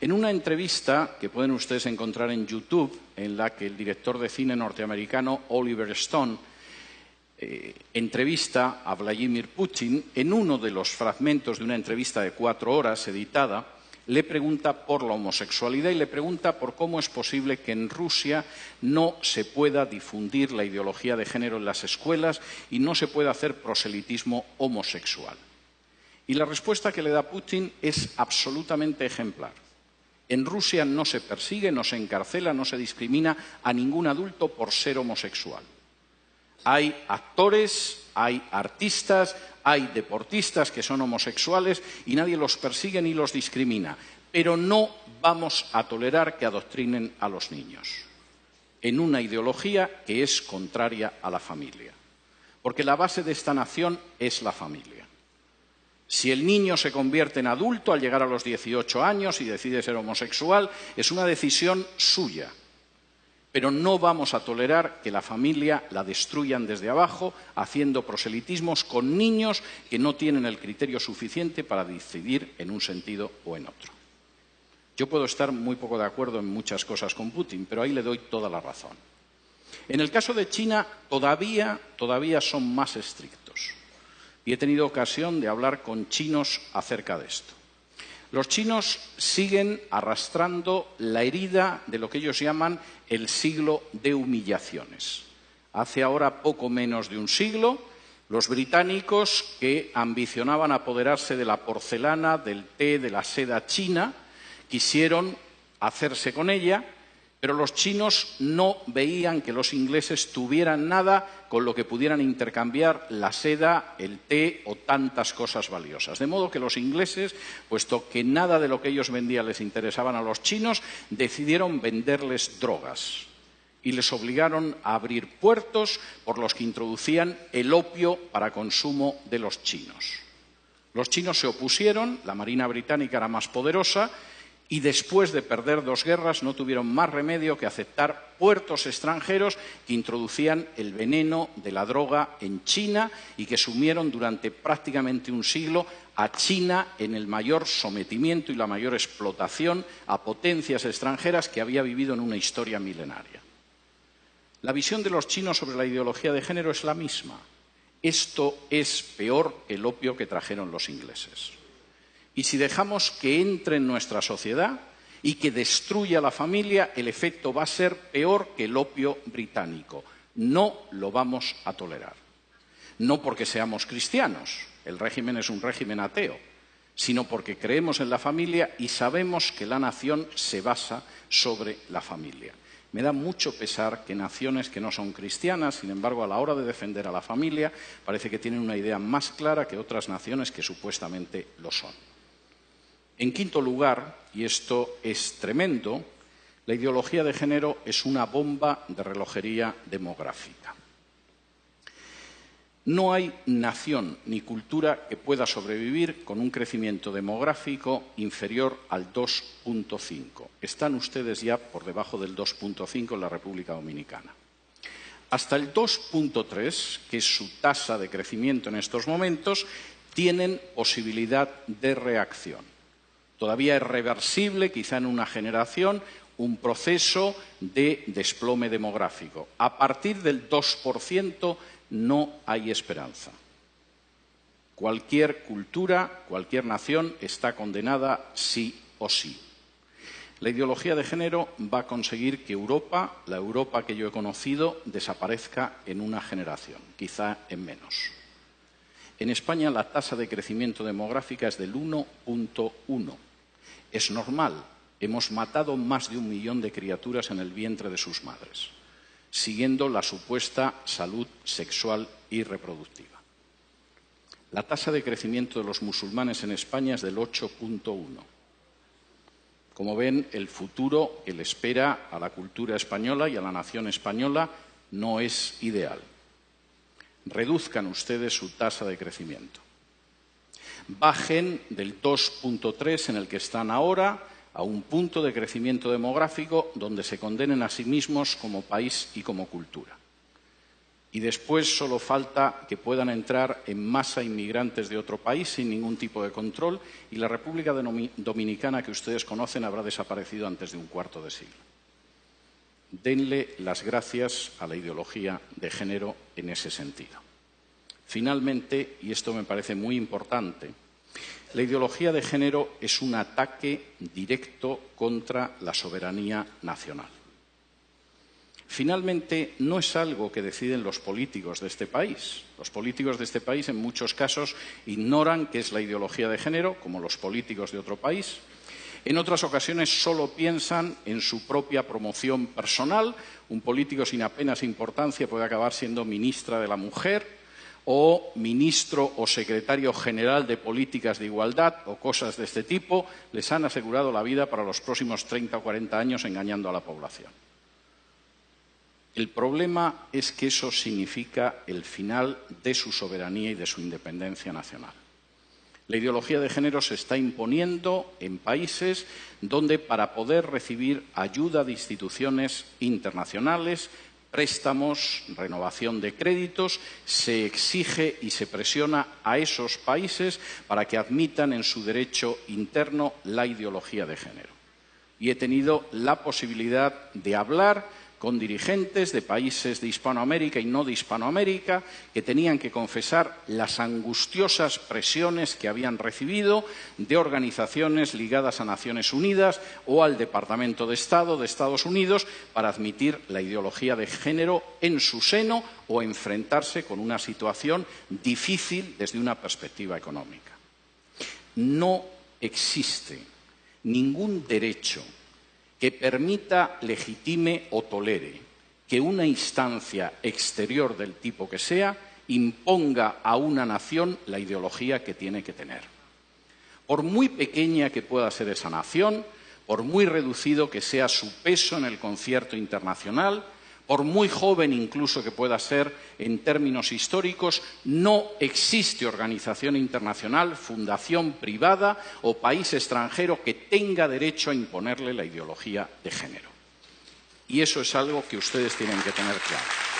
En una entrevista que pueden ustedes encontrar en YouTube, en la que el director de cine norteamericano Oliver Stone entrevista a Vladimir Putin, en uno de los fragmentos de una entrevista de 4 horas editada, le pregunta por la homosexualidad y le pregunta por cómo es posible que en Rusia no se pueda difundir la ideología de género en las escuelas y no se pueda hacer proselitismo homosexual. Y la respuesta que le da Putin es absolutamente ejemplar. En Rusia no se persigue, no se encarcela, no se discrimina a ningún adulto por ser homosexual. Hay actores, hay artistas, hay deportistas que son homosexuales y nadie los persigue ni los discrimina. Pero no vamos a tolerar que adoctrinen a los niños en una ideología que es contraria a la familia. Porque la base de esta nación es la familia. Si el niño se convierte en adulto al llegar a los 18 años y decide ser homosexual, es una decisión suya. Pero no vamos a tolerar que la familia la destruyan desde abajo, haciendo proselitismos con niños que no tienen el criterio suficiente para decidir en un sentido o en otro. Yo puedo estar muy poco de acuerdo en muchas cosas con Putin, pero ahí le doy toda la razón. En el caso de China, todavía son más estrictos. Y he tenido ocasión de hablar con chinos acerca de esto. Los chinos siguen arrastrando la herida de lo que ellos llaman el siglo de humillaciones. Hace ahora poco menos de un siglo, los británicos, que ambicionaban apoderarse de la porcelana, del té, de la seda china, quisieron hacerse con ella, pero los chinos no veían que los ingleses tuvieran nada con lo que pudieran intercambiar la seda, el té o tantas cosas valiosas. De modo que los ingleses, puesto que nada de lo que ellos vendían les interesaban a los chinos, decidieron venderles drogas y les obligaron a abrir puertos por los que introducían el opio para consumo de los chinos. Los chinos se opusieron, la Marina británica era más poderosa, y después de perder 2 guerras no tuvieron más remedio que aceptar puertos extranjeros que introducían el veneno de la droga en China y que sumieron durante prácticamente un siglo a China en el mayor sometimiento y la mayor explotación a potencias extranjeras que había vivido en una historia milenaria. La visión de los chinos sobre la ideología de género es la misma. Esto es peor que el opio que trajeron los ingleses. Y si dejamos que entre en nuestra sociedad y que destruya la familia, el efecto va a ser peor que el opio británico. No lo vamos a tolerar. No porque seamos cristianos, el régimen es un régimen ateo, sino porque creemos en la familia y sabemos que la nación se basa sobre la familia. Me da mucho pesar que naciones que no son cristianas, sin embargo, a la hora de defender a la familia, parece que tienen una idea más clara que otras naciones que supuestamente lo son. En quinto lugar, y esto es tremendo, la ideología de género es una bomba de relojería demográfica. No hay nación ni cultura que pueda sobrevivir con un crecimiento demográfico inferior al 2,5. Están ustedes ya por debajo del 2,5 en la República Dominicana. Hasta el 2,3, que es su tasa de crecimiento en estos momentos, tienen posibilidad de reacción. Todavía es reversible, quizá en una generación, un proceso de desplome demográfico. A partir del 2% no hay esperanza. Cualquier cultura, cualquier nación está condenada sí o sí. La ideología de género va a conseguir que Europa, la Europa que yo he conocido, desaparezca en una generación, quizá en menos. En España la tasa de crecimiento demográfica es del 1,1. Es normal, hemos matado más de 1 millón de criaturas en el vientre de sus madres, siguiendo la supuesta salud sexual y reproductiva. La tasa de crecimiento de los musulmanes en España es del 8,1. Como ven, el futuro que le espera a la cultura española y a la nación española no es ideal. Reduzcan ustedes su tasa de crecimiento. Bajen del 2,3 en el que están ahora a un punto de crecimiento demográfico donde se condenen a sí mismos como país y como cultura. y después solo falta que puedan entrar en masa inmigrantes de otro país sin ningún tipo de control y la República Dominicana que ustedes conocen habrá desaparecido antes de un cuarto de siglo. Denle las gracias a la ideología de género en ese sentido. Finalmente, y esto me parece muy importante, la ideología de género es un ataque directo contra la soberanía nacional. Finalmente, no es algo que deciden los políticos de este país. Los políticos de este país, en muchos casos, ignoran qué es la ideología de género, como los políticos de otro país. En otras ocasiones solo piensan en su propia promoción personal. Un político sin apenas importancia puede acabar siendo ministra de la Mujer o ministro o secretario general de Políticas de Igualdad o cosas de este tipo. Les han asegurado la vida para los próximos 30 o 40 años engañando a la población. El problema es que eso significa el final de su soberanía y de su independencia nacional. La ideología de género se está imponiendo en países donde para poder recibir ayuda de instituciones internacionales, préstamos, renovación de créditos, se exige y se presiona a esos países para que admitan en su derecho interno la ideología de género. Y he tenido la posibilidad de hablar con dirigentes de países de Hispanoamérica y no de Hispanoamérica que tenían que confesar las angustiosas presiones que habían recibido de organizaciones ligadas a Naciones Unidas o al Departamento de Estado de Estados Unidos para admitir la ideología de género en su seno o enfrentarse con una situación difícil desde una perspectiva económica. No existe ningún derecho que permita, legitime o tolere que una instancia exterior del tipo que sea imponga a una nación la ideología que tiene que tener. Por muy pequeña que pueda ser esa nación, por muy reducido que sea su peso en el concierto internacional, por muy joven incluso que pueda ser en términos históricos, no existe organización internacional, fundación privada o país extranjero que tenga derecho a imponerle la ideología de género. Y eso es algo que ustedes tienen que tener claro.